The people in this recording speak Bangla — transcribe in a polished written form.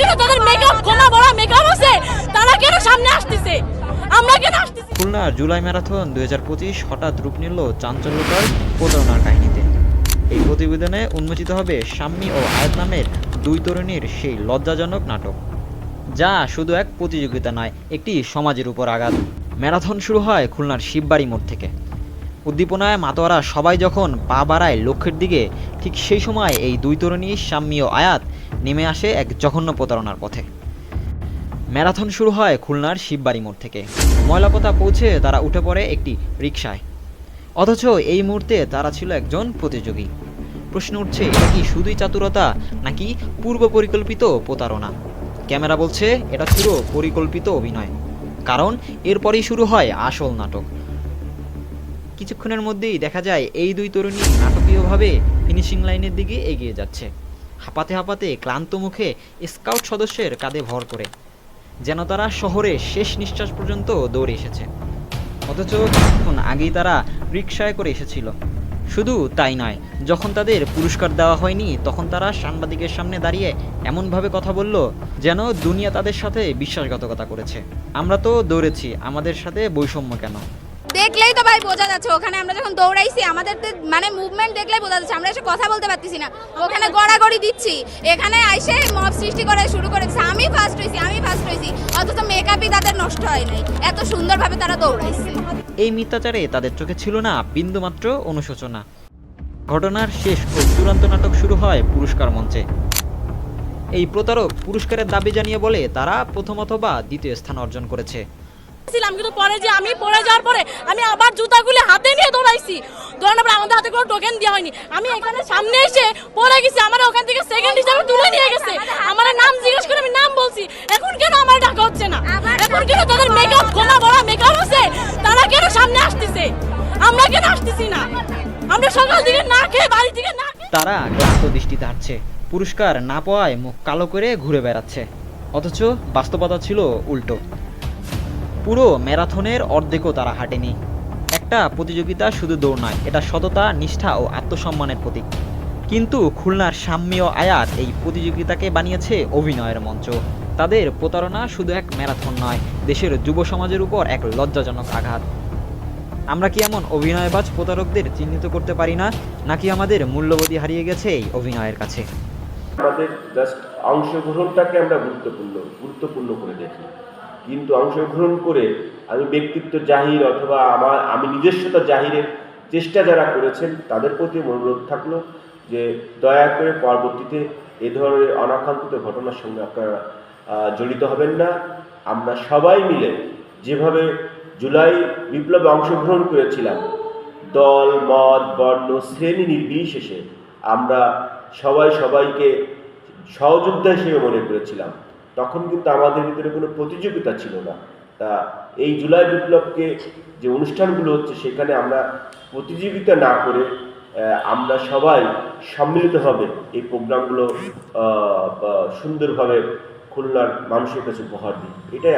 কেন তাদের মেকআপ গোনা বড় মেকআপ আছে, তারা কেন সামনে আসতেছে, আমরা কেন আসতেছি? খুলনার জুলাই ম্যারাথন 2025 হঠাৎ রূপ নিল চাঞ্চল্যকর প্রতারণার কাহিনীতে। এই প্রতিবেদনে উন্মোচিত হবে শাম্মী ও আয়াত নামের দুই তরুণীর সেই লজ্জাজনক নাটক, যা শুধু এক প্রতিযোগিতা নয়, একটি সমাজের উপর আঘাত। ম্যারাথন শুরু হয় খুলনার শিববাড়ি মোড় থেকে। উদ্দীপনায় মাতোয়ারা সবাই যখন পা বাড়ায় লক্ষ্যের দিকে, ঠিক সেই সময় এই দুই তরুণী শাম্মী ও আয়াত নেমে আসে এক জঘন্য প্রতারণার পথে। ম্যারাথন শুরু হয় খুলনার শিববাড়ি মোড় থেকে। ময়লাপোতা পৌঁছে তারা উঠে পড়ে একটি রিকশায়, অথচ এই মুহূর্তে তারা ছিল একজন প্রতিযোগী। প্রশ্ন উঠছে, এটা কি শুধুই চাতুরতা নাকি পূর্ব পরিকল্পিত প্রতারণা? ক্যামেরা বলছে এটা ছিল পরিকল্পিত অভিনয়, কারণ এরপরই শুরু হয় আসল নাটক। কিছুক্ষণের মধ্যেই দেখা যায় এই দুই তরুণী নাটকীয়ভাবে ফিনিশিং লাইনের দিকে এগিয়ে যাচ্ছে, হাঁপাতে হাঁপাতে ক্লান্ত মুখে স্কাউট সদস্যের কাঁধে ভর করে, যেন তারা শহরে শেষ নিঃশ্বাস পর্যন্ত দৌড়ে এসেছে। অথচ কিছুক্ষণ আগেই তারা রিকশায় করে এসেছিল। শুধু তাই নয়, যখন তাদের পুরস্কার দেওয়া হয়নি তখন তারা সাংবাদিকের সামনে দাঁড়িয়ে এমনভাবে কথা বলল যেন দুনিয়া তাদের সাথে বিশ্বাসঘাতকতা করেছে। আমরা তো দৌড়েছি, আমাদের সাথে বৈষম্য কেন? দেখলেই তো ভাই বোঝা যাচ্ছে, ওখানে আমরা যখন দৌড়াইছি আমাদের মানে মুভমেন্ট দেখলেই বোঝা যাচ্ছে, আমরা এসে কথা বলতে পারতেছি না, ওখানে গড়াগড়ি দিচ্ছি, এখানে আইসে মব সৃষ্টি করা শুরু করেছে। আমি ফার্স্ট হয়েছি, অথচ মেকআপই তাদের নষ্ট হয় নাই, এত সুন্দরভাবে তারা দৌড়াইছে। এই মিথ্যাচারে তাদের চোখে ছিল না বিন্দুমাত্র অনুশোচনা। ঘটনার শেষ ও চূড়ান্ত নাটক শুরু হয় পুরস্কার মঞ্চে। এই প্রতারক পুরস্কারের দাবি জানিয়ে বলে তারা প্রথম অথবা দ্বিতীয় স্থান অর্জন করেছে। কিন্তু পরে যে আমি পড়ে যাওয়ার পরে আমি আবার জুতাগুলি হাতে নিয়ে দৌড়াইছি, দৌড়ানোর পরে আমাদের হাতে কোনো টোকেন দেওয়া হয়নি। আমি এখানে সামনে এসে পড়ে গেছি, আমার ওখান থেকে সেকেন্ড হিসাবে তুলে নিয়ে গেছে, আমার নাম জিজ্ঞেস করে আমি নাম বলছি, এখন কেন আমার ডাকা হচ্ছে না? এখন কেন তাদের মেকআপ গোনা বড় মেকআপ আছে, তারা কেন সামনে আসতেছে, আমরা কেন আসতেছি না? আমরা সকাল থেকে না খেয়ে বাড়ি থেকে না খেয়ে তারা ক্লান্ত দৃষ্টিতে হাঁটছে, পুরস্কার না পাওয়ায় মুখ কালো করে ঘুরে বেড়াচ্ছে। অথচ বাস্তবতা ছিল উল্টো। পুরো ম্যারাথনের অর্ধেকও তারা হাঁটেনি। একটা প্রতিযোগিতা শুধু দৌড় নয়, এটা সততা, নিষ্ঠা ও আত্মসম্মানের প্রতীক। কিন্তু খুলনার শাম্মী ও আয়াত এই প্রতিযোগিতাকে বানিয়েছে অভিনয়ের মঞ্চ। তাদের প্রতারণা শুধু এক ম্যারাথন নয়, দেশের যুব সমাজের উপর এক লজ্জাজনক আঘাত। আমরা কি এমন অভিনয়বাজ প্রতারকদের চিহ্নিত করতে পারি না, নাকি আমাদের মূল্যবোধই হারিয়ে গেছে এই অভিনয়ের কাছে? আমাদের জাস্ট অংশগ্রহণটাকে আমরা গুরুত্বপূর্ণ করে দেখি, কিন্তু অংশগ্রহণ করে আমি ব্যক্তিত্ব জাহির অথবা আমি নিজস্বতা জাহিরের চেষ্টা যারা করেছেন তাদের প্রতি অনুরোধ থাকলো যে দয়া করে পরবর্তীতে এ ধরনের অনাকাঙ্ক্ষিত ঘটনার সঙ্গে আপনারা জড়িত হবেন না। আমরা সবাই মিলে যেভাবে জুলাই বিপ্লবে অংশগ্রহণ করেছিলাম, দল মত বর্ণ শ্রেণী নির্বিশেষে আমরা সবাইকে সহযোদ্ধা হিসেবে মনে করেছিলাম। তখন কিন্তু আমাদের ভিতরে কোনো প্রতিযোগিতা ছিল না। তা এই জুলাই বিপ্লবকে যে অনুষ্ঠানগুলো হচ্ছে সেখানে আমরা প্রতিযোগিতা না করে আমরা সবাই সম্মিলিতভাবে এই প্রোগ্রামগুলো সুন্দরভাবে খুলনার মানুষের কাছে উপহার দিই, এটাই